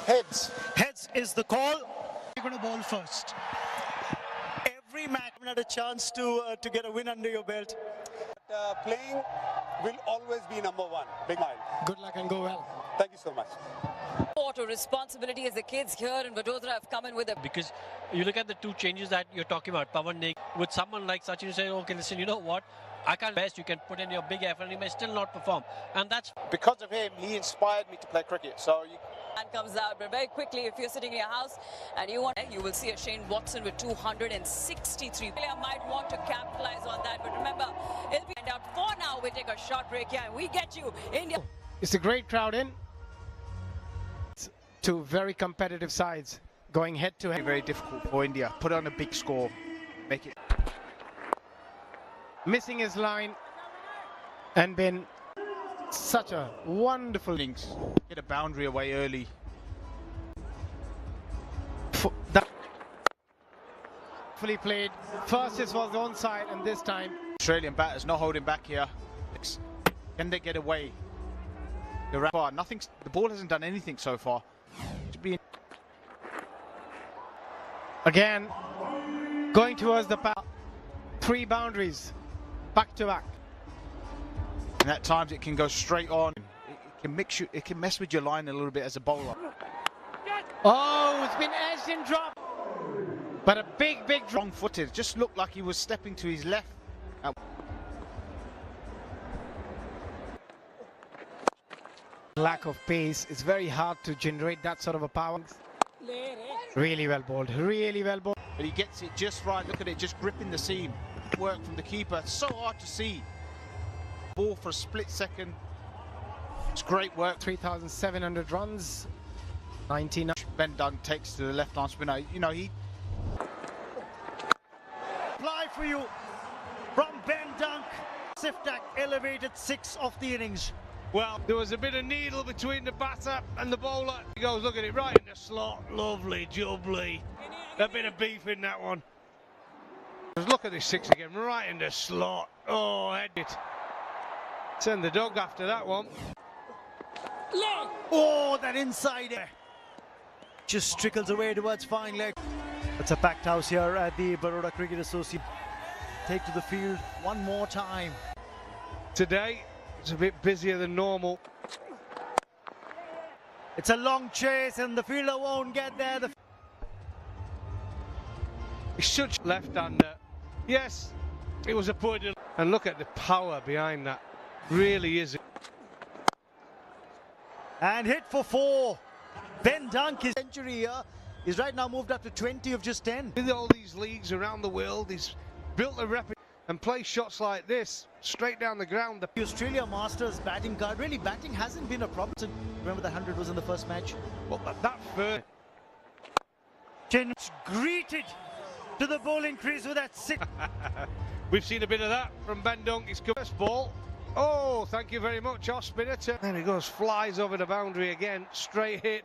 Heads. Heads is the call. You're going to bowl first. Every match had a chance to get a win under your belt. Playing will always be number one. Big smile. Good luck and go well. Thank you so much. What a responsibility as the kids here in Vadodara have come in with it. Because you look at the two changes that you're talking about, Pawan Neg, with someone like Sachin, you say, okay, listen, you know what? I can't best, you can put in your big effort and you may still not perform. And that's because of him, he inspired me to play cricket. So and comes out, but very quickly, if you're sitting in your house and you will see a Shane Watson with 263. Player might want to capitalize on that, but remember, it'll be out for now. We take a short break here and we get you India. It's a great crowd in. Two very competitive sides going head to head. Very difficult for India. Put on a big score, make it. Missing his line and been such a wonderful innings. Get a boundary away early. That fully played. First it was onside and this time Australian batters not holding back here. Can they get away? Nothing. The ball hasn't done anything so far. To be again going towards the path. 3 boundaries back to back. And at times it can go straight on. It can mix you. It can mess with your line a little bit as a bowler. Oh, it's been edged and dropped. But a big wrong footed. Just looked like he was stepping to his left. Lack of pace. It's very hard to generate that sort of a power. Really well bowled. Really well bowled. But he gets it just right. Look at it, just gripping the seam. Work from the keeper. It's so hard to see. Ball for a split second. It's great work. 3,700 runs. 99. Ben Dunk takes to the left arm spinner. You know, he. Fly for you from Ben Dunk. Siftak elevated 6 of the innings. Well, there was a bit of needle between the batter and the bowler. He goes, look at it, right in the slot. Lovely, jubbly. A bit of beef in that one. Look at this 6 again, right in the slot. Oh, head it. Send the dog after that one. Oh, that inside just trickles away towards fine leg. It's a packed house here at the Baroda Cricket Association. Take to the field one more time. Today, it's a bit busier than normal. It's a long chase and the fielder won't get there. He's such left-hander. Yes, it was a poor deal. And look at the power behind that. Really is. And hit for 4. Ben Dunk, his century here, is right now moved up to 20 of just 10. With all these leagues around the world, he's built a reputation and plays shots like this straight down the ground. The Australia Masters batting card, really batting hasn't been a problem. Remember the 100 was in the first match? Well, that first. Chinch greeted to the bowling crease with that 6. We've seen a bit of that from Ben Dunk. His first ball. Oh, thank you very much, off spinner. There he goes, flies over the boundary again, straight hit.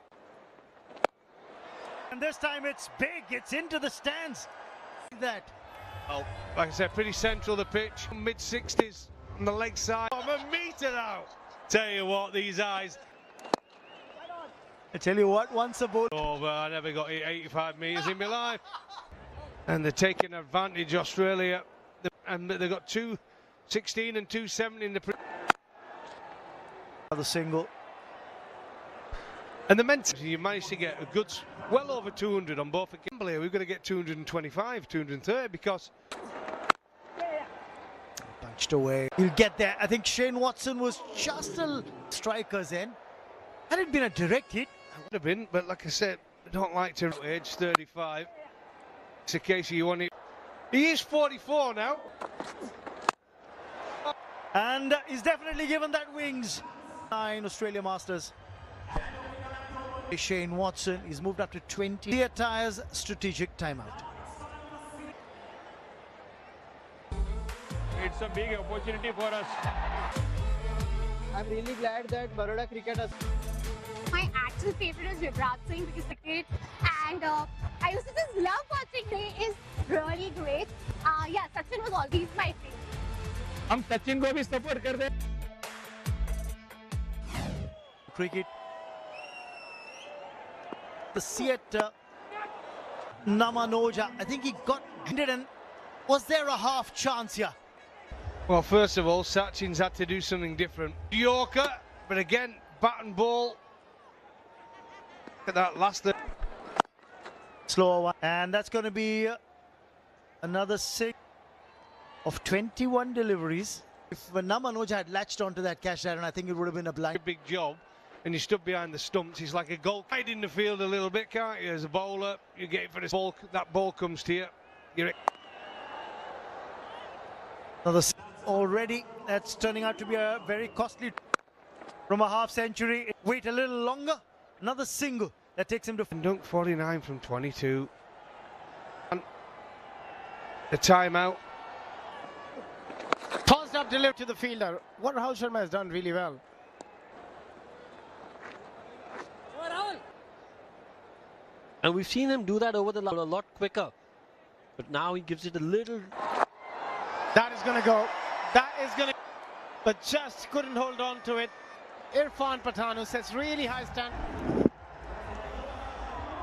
And this time it's big, it's into the stands. That. Oh, like I said, pretty central the pitch, mid-60s on the leg side. I'm a metre out. Tell you what, these eyes. I tell you what, once a bowl. Oh, but I never got 85 metres in my life. And they're taking advantage, Australia. And they've got 216 and 270 in the. The single. And the mental, you managed to get a good, well over 200 on both. Here, we've got to get 225, 230 because. Punched away. He'll get there. I think Shane Watson was just a striker's end. Had it been a direct hit, it would have been, but like I said, I don't like to age 35. It's a case you want it. He is 44 now. And he's definitely given that wings. 9 Australia Masters. Shane Watson, he's moved up to 20. He attires strategic timeout. It's a big opportunity for us. I'm really glad that Baroda Cricket has. My actual favorite is Virat Singh because cricket, and I used to just love watching him. He is really great. Yeah, Sachin was always my favorite. हम सचिन को भी support कर दे. Cricket. the Siet Namanoja. I think he got hit, and was there a half chance here? Well, first of all, Sachin's had to do something different. Yorker, but again, bat and ball. Look at that last. Slower one, and that's going to be another 6 of 21 deliveries. If Namanoja had latched onto that catch there, and I think it would have been a blind. A big job, and he stood behind the stumps. He's like a goal. Hide in the field a little bit, can't you? As a bowler, you get it for this ball. That ball comes to you. You're Another already. That's turning out to be a very costly from a half century. Wait a little longer. Another single that takes him to dunk 49 from 22. And the timeout. Tossed up delivery to the fielder. What Rahul Sharma has done really well. And we've seen him do that over the a lot quicker. But now he gives it a little. That is going to go. That is going to. But just couldn't hold on to it. Irfan Pathan, who sets really high stand.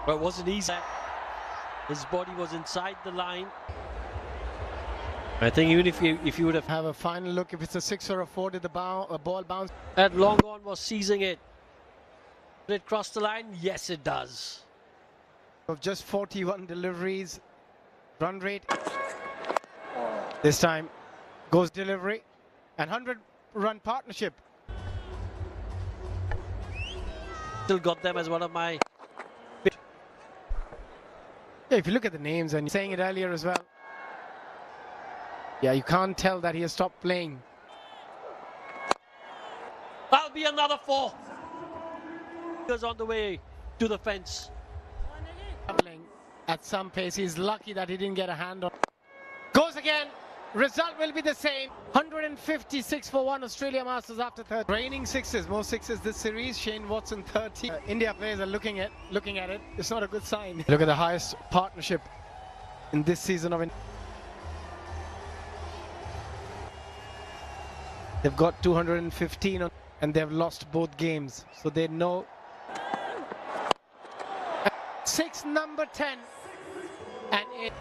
But it wasn't easy. His body was inside the line. I think even if you would have That long on was seizing it. Did it cross the line? Yes, it does. Of just 41 deliveries, run rate. This time goes delivery and 100-run partnership. Still got them as one of my. Yeah, if you look at the names, and saying it earlier as well. Yeah, you can't tell that he has stopped playing. That'll be another 4. He's on the way to the fence. At some pace, he's lucky that he didn't get a hand on. Goes again. Result will be the same. 156 for 1 Australia Masters after 30. Raining sixes, more sixes this series. Shane Watson 30. India players are looking at it. It's not a good sign. Look at the highest partnership in this season of. They've got 215 on, and they've lost both games, so they know. 6 number 10, and it.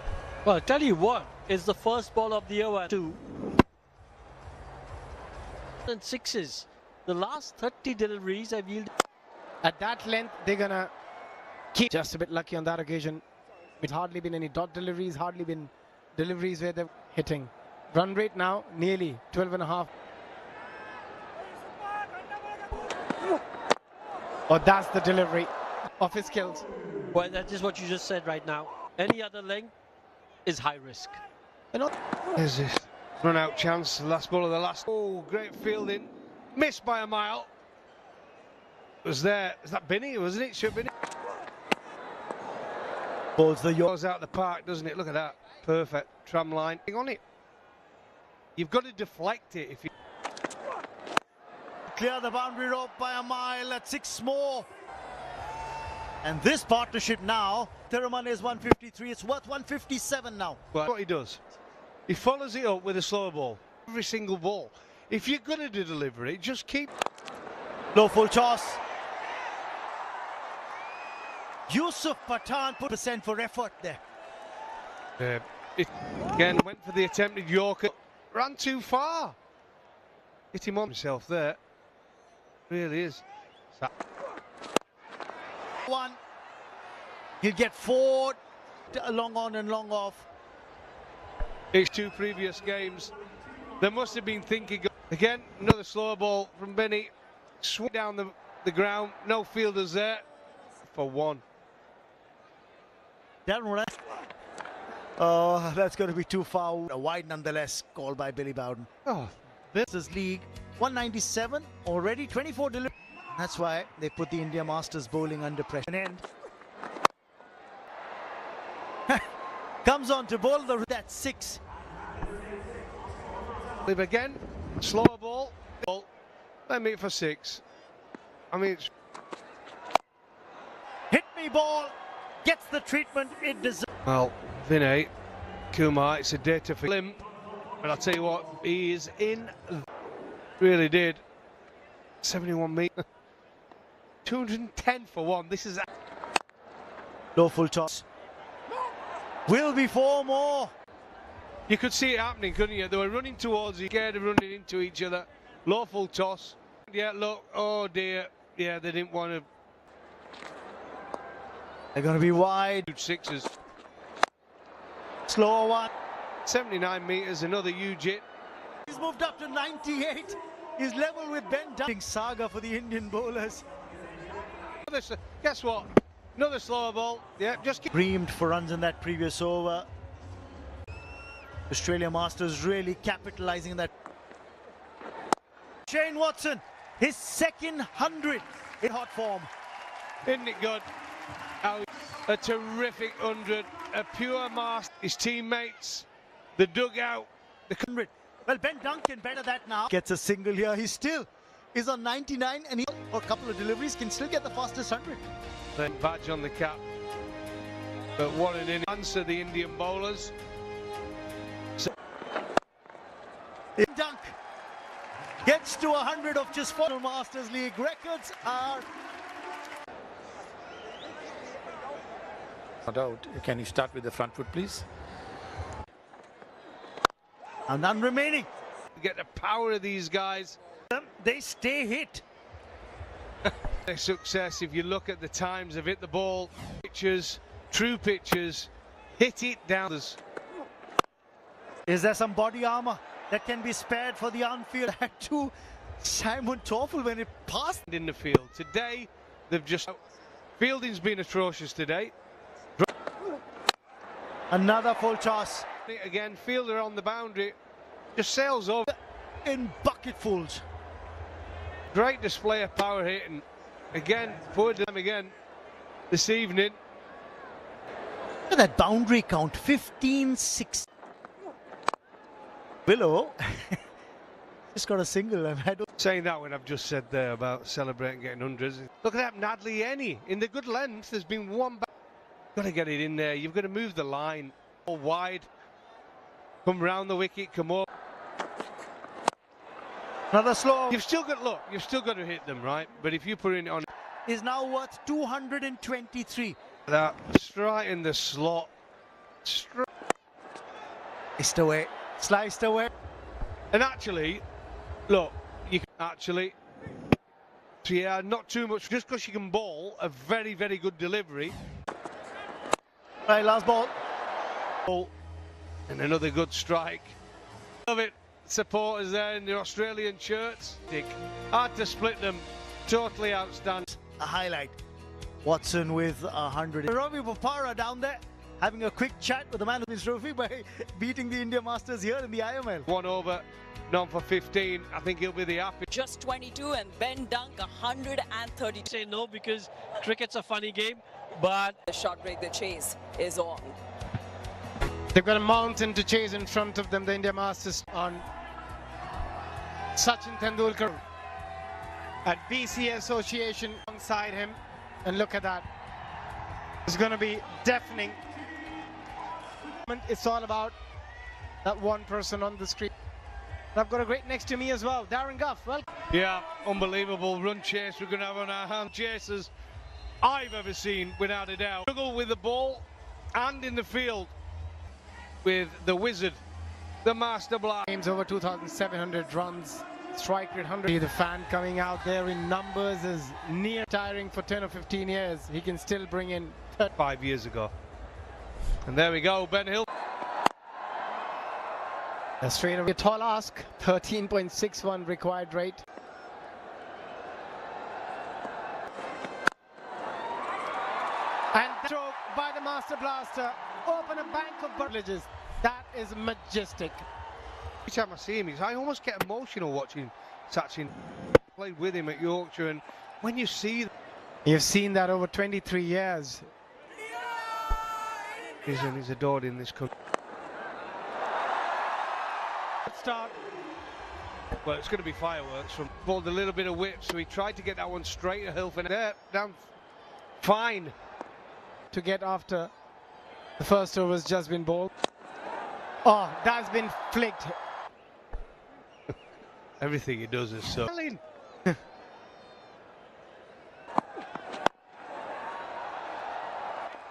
Well, I'll tell you what, it's the first ball of the year. 2 and 6s. The last 30 deliveries have yielded. At that length, they're gonna keep. Just a bit lucky on that occasion. It's hardly been any dot deliveries, hardly been deliveries where they're hitting. Run rate now nearly 12.5. Oh, that's the delivery of his skills. Well, that is what you just said right now. Any other length is high risk. There's this run out chance. Last ball of the last. Oh, great fielding. Missed by a mile. Was there? Is that Binney? Wasn't it? Should Binney. Balls the Goes out the park, doesn't it? Look at that. Perfect. Tram line. On it. You've got to deflect it if you. Clear the boundary rope by a mile at 6 more. And this partnership now, Thiraman is 153. It's worth 157 now. Well, what he does, he follows it up with a slow ball. Every single ball. If you're going to do delivery, just keep. Low full toss. Yusuf Pathan put % for effort there. It again went for the attempted Yorker. Ran too far. Hit him on himself there. Really is. One. He'll get 4 long on and long off. His 2 previous games. They must have been thinking. Again, another slow ball from Benny. Swung down the ground. No fielders there. For 1. Oh, that's going to be too far. A wide nonetheless, called by Billy Bowden. Oh, this is league 197 already, 24 deliveries. That's why they put the India Masters bowling under pressure. An end. Comes on to bowl that 6. Live again. Slower ball. Let me for 6. I mean, it's. Hit me ball. Gets the treatment it deserves. Well, Vinay Kumar, it's a day to for him. But I'll tell you what, he is in. Really did. 71 meters. 210 for 1. This is. Low full toss. Will be 4 more. You could see it happening, couldn't you? They were running towards each other, running into each other. Low full toss. Yeah, look. Oh dear. Yeah, they didn't want to. They're going to be wide. Sixes. Slower one. 79 metres, another huge hit. He's moved up to 98. He's level with Ben Duncan. Saga for the Indian bowlers. Guess what? Another slower ball. Yeah, just keep. Reamed for runs in that previous over. Australia Masters really capitalising on that. Shane Watson, his second 100 in hot form. Isn't it good? A terrific 100, a pure master. His teammates, the dugout, the 100. Well, Ben Duncan better that now. Gets a single here. He still is on 99 and he, for a couple of deliveries, can still get the fastest 100. Then badge on the cap. But what an answer, the Indian bowlers. Dunk gets to 100 of just 4 Masters League. Records are... No doubt. Can you start with the front foot, please? And none remaining. Get the power of these guys. They stay hit. Their success, if you look at the times they've hit the ball, pitchers, true pitchers, hit it down. Is there some body armour that can be spared for the on-field? To Simon Toffel when it passed in the field. Today, they've just... Fielding's been atrocious today. Another full toss. Again, fielder on the boundary, just sails over. In bucketfuls. Great display of power hitting. Again, poor them again this evening. Look at that boundary count, 15-6. Willow just got a single. Saying that when I've just said there about celebrating getting hundreds. Look at that Nadli Eni in the good length. There's been one back. Got to get it in there. You've got to move the line all wide. Come round the wicket. Come up. Another slow. You've still got look. You've still got to hit them, right? But if you put it on, is now worth 223. That straight in the slot. Sliced away. Sliced away. And actually, look, you can actually. Yeah, not too much. Just because you can bowl a very, very good delivery. Right, last ball. And another good strike. Love it. Supporters there in the Australian shirts. Hard to split them. Totally outstanding. A highlight. Watson with 100. Ravi Bopara down there having a quick chat with the man of his trophy by beating the India Masters here in the IML. 1 over, none for 15. I think he'll be the happy. Just 22 and Ben Dunk 130. Say no because cricket's a funny game, but the short break, the chase is on. They've got a mountain to chase in front of them, the India Masters, on Sachin Tendulkar at BCA Association alongside him. And look at that. It's going to be deafening. It's all about that one person on the screen. And I've got a great next to me as well, Darren Gough. Welcome. Yeah, unbelievable run chase we're going to have on our hand. Chasers I've ever seen, without a doubt. Struggle with the ball and in the field with the wizard, the master blast. Games over 2,700 runs, strike rate 100. The fan coming out there in numbers is near tiring for 10 or 15 years. He can still bring in 5 years ago. And there we go, Ben Hill. A straight away tall ask, 13.61 required rate. And stroke by the master blaster. Open a bank of privileges. That is majestic. Every time I see him, I almost get emotional watching Sachin. Played with him at Yorkshire, and when you see... You've seen that over 23 years. He's adored in this country. Start. Well, it's going to be fireworks. From balled a little bit of whip, so he tried to get that one straight at Hilf, and there, down fine. To get after the first over has just been bowled. Oh, that's been flicked. Everything he does is so...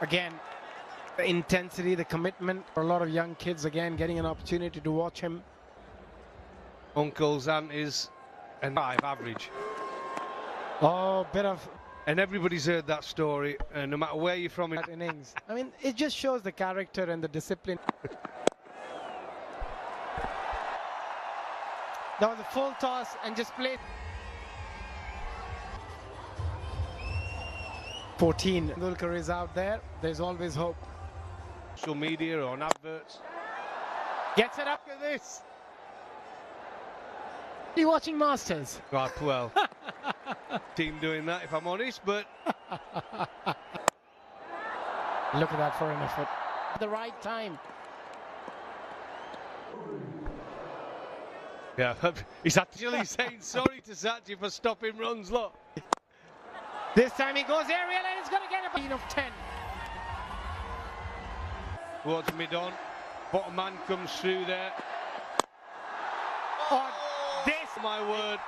Again, the intensity, the commitment for a lot of young kids, again, getting an opportunity to watch him. Uncles, aunties, and 5 average. Oh, bit of... And everybody's heard that story, and no matter where you're from in innings. I mean, it just shows the character and the discipline. That was a full toss and just played. 14. Dulkar is out there. There's always hope. Social media or on adverts. Gets it up. Look at this. Are you watching Masters? Right, well, team doing that if I'm honest, but... Look at that for an effort. At the right time. Yeah, he's actually saying sorry to Sachi for stopping runs, look. This time he goes aerial and he's going to get a beat of 10. Towards mid-on. Bottom man comes through there. Oh, this. My word.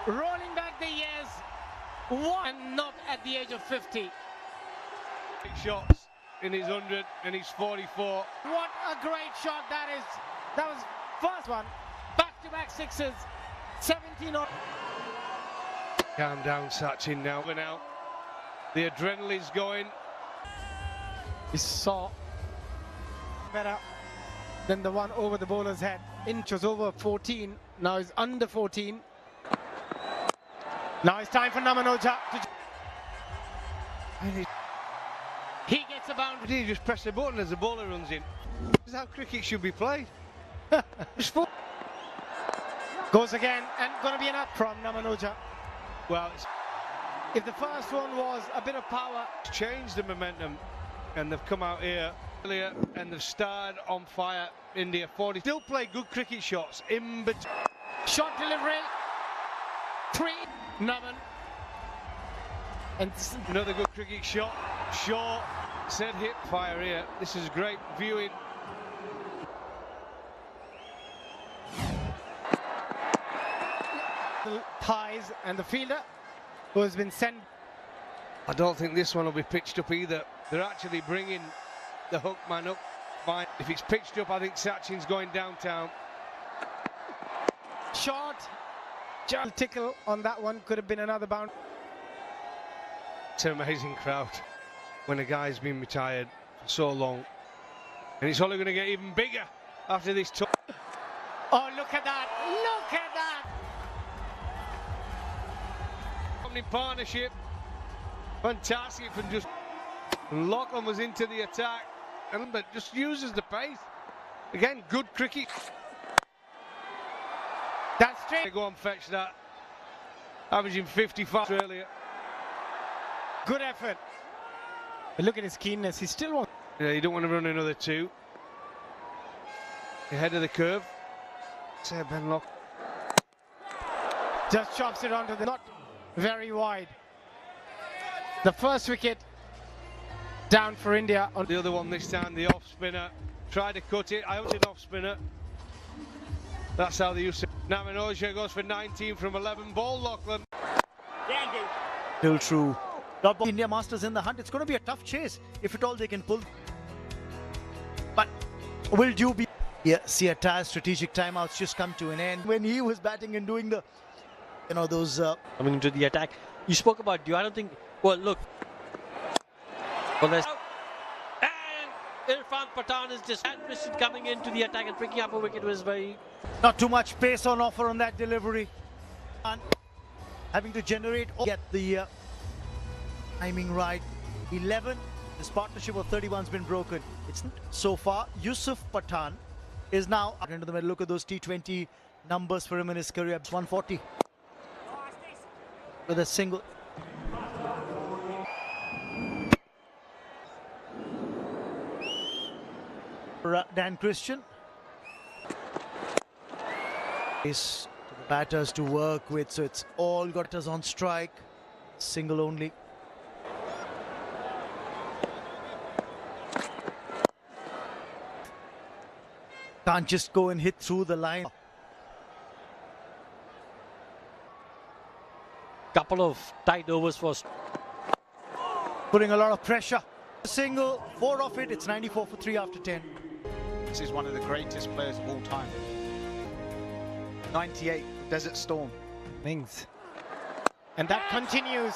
Rolling back the years. What? And not at the age of 50. 8 shots in his 100 and he's 44. What a great shot that is. That was first one. Back-to-back sixes. 17 on. Calm down, Sachin now. The adrenaline's going. He saw better than the one over the bowler's head. Inch was over 14. Now he's under 14. Now it's time for Namanoja to... He gets a boundary. He just press the button as the bowler runs in. This is how cricket should be played. Goes again and going to be an up from Namanoja. Well, if the first one was a bit of power, it's changed the momentum, and they've come out here earlier and they've started on fire. India 40 still play good cricket shots in between. Shot delivery. 3. Naman. And another good cricket shot. Short. Said hip fire here. This is great viewing. The thighs and the fielder who has been sent. I don't think this one will be pitched up either. They're actually bringing the hook man up. Fine. If it's pitched up, I think Sachin's going downtown. Short. Just tickle on that one. Could have been another bound. It's an amazing crowd when a guy's been retired for so long. And it's only going to get even bigger after this tour. Oh, look at that. Look at that. In partnership. Fantastic from just... Lachlan was into the attack. But just uses the pace. Again, good cricket. That's straight. They go and fetch that. Averaging 55 earlier. Good effort. But look at his keenness. He still wants. Yeah, you don't want to run another 2. Ahead of the curve. Say Ben Lock. Just chops it onto the... Not very wide. The first wicket down for India. On the other one this time, the off spinner. Tried to cut it. I wanted off spinner. That's how they used to. Namanoja goes for 19 from 11. Ball Lachlan. Still true. India Masters in the hunt. It's going to be a tough chase if at all they can pull. But will you be? Yeah, see, Attar's strategic timeouts just come to an end when he was batting and doing the, you know, those. Coming into the attack. You spoke about Dew. I don't think. Well, look. Well, there's. And Irfan Pathan is just coming into the attack and picking up a wicket was very. Not too much pace on offer on that delivery. And having to generate, get the timing right. 11. This partnership of 31's been broken. It's so far. Yusuf Pathan is now into the middle. Look at those T20 numbers for him in his career. It's 140 with a single. Dan Christian. Is to the batters to work with, so it's all got us on strike. Single only. Can't just go and hit through the line. Couple of tight overs for. putting a lot of pressure. Single, 4 off it. It's 94 for 3 after 10. This is one of the greatest players of all time. 98, Desert Storm. Mings. And that continues.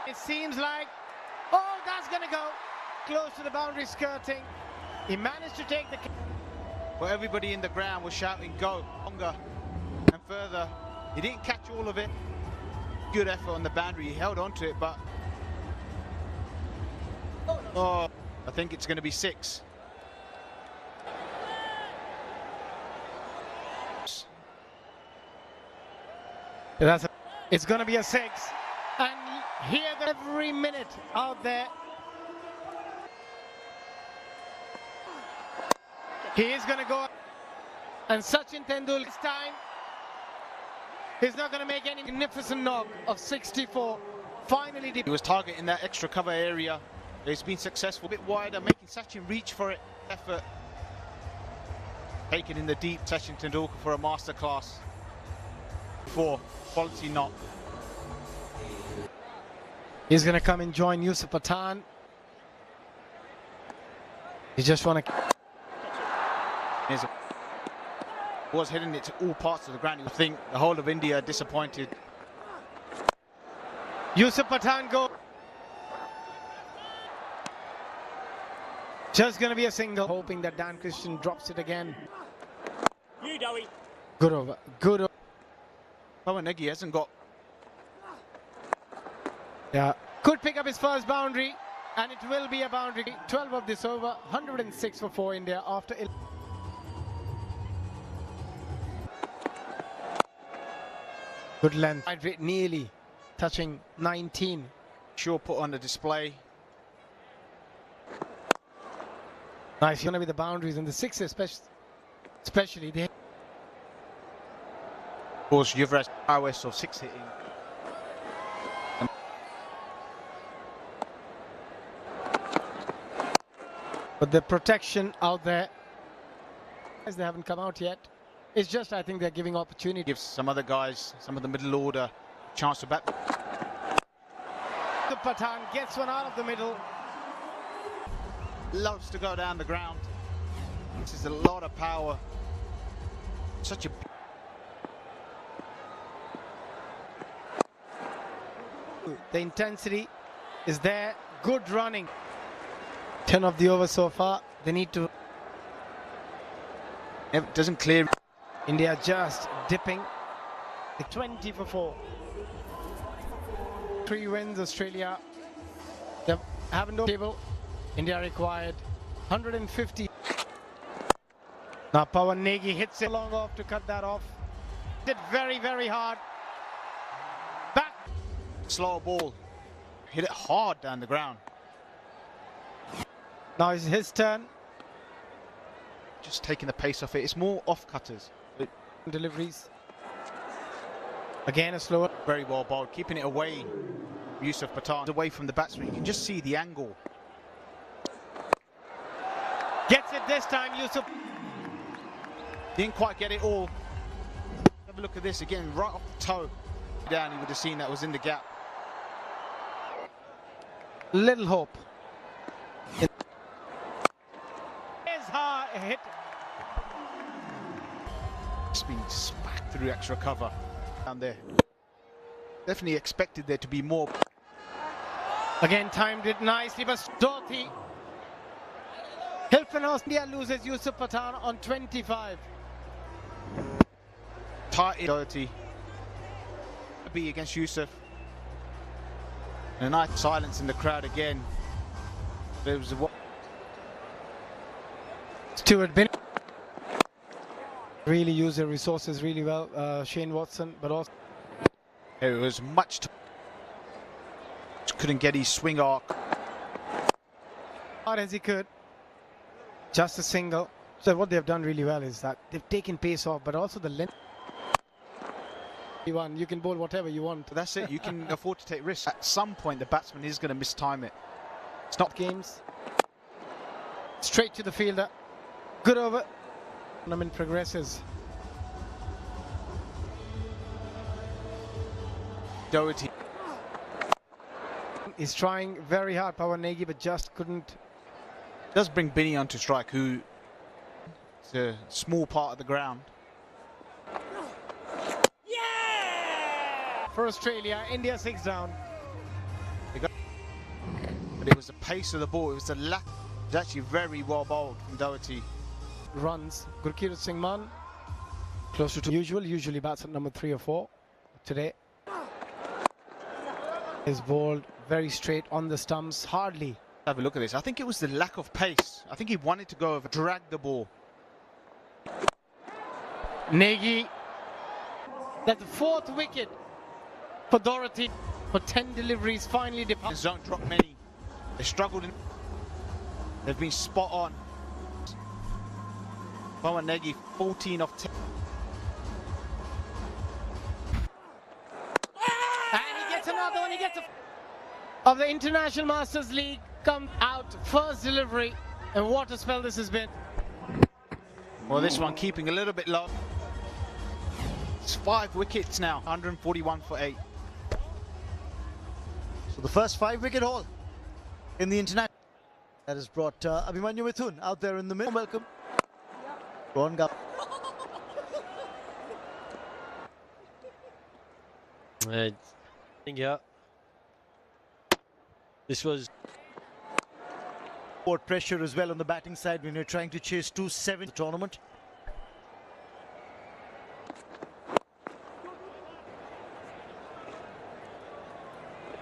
It seems like, oh, that's going to go close to the boundary skirting. He managed to take the... Well, everybody in the ground was shouting, go, longer and further. He didn't catch all of it. Good effort on the boundary. He held on to it, but... Oh, I think it's going to be 6. It's going to be a 6. And here every minute out there. He is going to go. And Sachin Tendulkar this time is not going to make any magnificent knock of 64. Finally, he was targeting that extra cover area. He's been successful, a bit wider, making Sachin reach for it. Effort. Taken in the deep, Sachin Tendulkar for a masterclass. 4, quality knock. He's going to come and join Yusuf Pathan. You just want to... Was hitting it to all parts of the ground. You think the whole of India disappointed. Yusuf Pathan go. Just going to be a single. Hoping that Dan Christian drops it again. Good over. Good over. Pawan Negi hasn't got... Yeah. Could pick up his first boundary. And it will be a boundary. 12 of this over. 106 for 4 India after... Good length. Nearly touching 19. Sure put on the display. Nice. Going to be the boundaries and the 6s especially. They... Of course, Yuvraj prowess of 6 hitting. But the protection out there, as they haven't come out yet. It's just, I think they're giving opportunity. Gives some other guys, some of the middle order, chance to bat. The Pathan gets one out of the middle. Loves to go down the ground. This is a lot of power. Such a... The intensity is there. Good running. 10 of the over so far. They need to... It doesn't clear... India just dipping. 20 for 4. 3 wins, Australia. They haven't no table. India required 150. Now Pawan Negi hits it long off to cut that off. Did very, very hard. Back. Slow ball. Hit it hard down the ground. Now it's his turn. Just taking the pace off it. It's more off cutters. Deliveries. Again a slower. Very well bowled, keeping it away. Yusuf Pathan away from the batsman. You can just see the angle. Gets it this time, Yusuf. Didn't quite get it all. Have a look at this again, right off the toe. Down, you would have seen that was in the gap. Little hope. Is hard hit. It's been smacked through extra cover down there. Definitely expected there to be more. Again, timed it nicely, but Dorothy. Hilton India loses Yusuf Pathan on 25. Tight Doherty. Be against Yusuf. And a nice silence in the crowd again. There was a... Stuart Bin really used their resources really well. Shane Watson, but also it was much. Couldn't get his swing arc hard as he could. Just a single. So what they've done really well is that they've taken pace off, but also the length. You can bowl whatever you want. That's it. You can afford to take risks. At some point, the batsman is going to mistime it. It's not games. Straight to the fielder. Good over. Tournament progresses. Doherty. He's trying very hard, Pawan Negi, but just couldn't. Does bring Binny onto strike, who is a small part of the ground. For Australia, India 6 down. But it was the pace of the ball, it was the lack. It was actually very well bowled from Doherty. Runs. Gurkirat Singh Mann, closer to usual. Usually bats at number 3 or 4. Today is bowled very straight on the stumps, hardly. Have a look at this. I think it was the lack of pace. I think he wanted to go over, drag the ball. Negi. That's the 4th wicket for Doherty. For 10 deliveries, finally departed. Don't drop many. They struggled. They've been spot on. Pawan Negi, 14 of 10. And he gets another one. He gets of the International Masters League. Come out, first delivery. And what a spell this has been. Well, this one keeping a little bit low. It's 5 wickets now, 141 for 8. So the first 5-wicket haul in the international. That has brought Abhimanyu Mithun out there in the middle. Welcome. Ron Gap. Yeah. This was pressure as well on the batting side when you're trying to chase 2-7 tournament.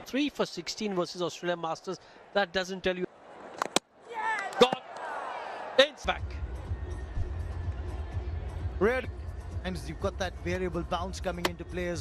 three for 16 versus Australia Masters. That doesn't tell you. Gone. It's back. Rare times you've got that variable bounce coming into play as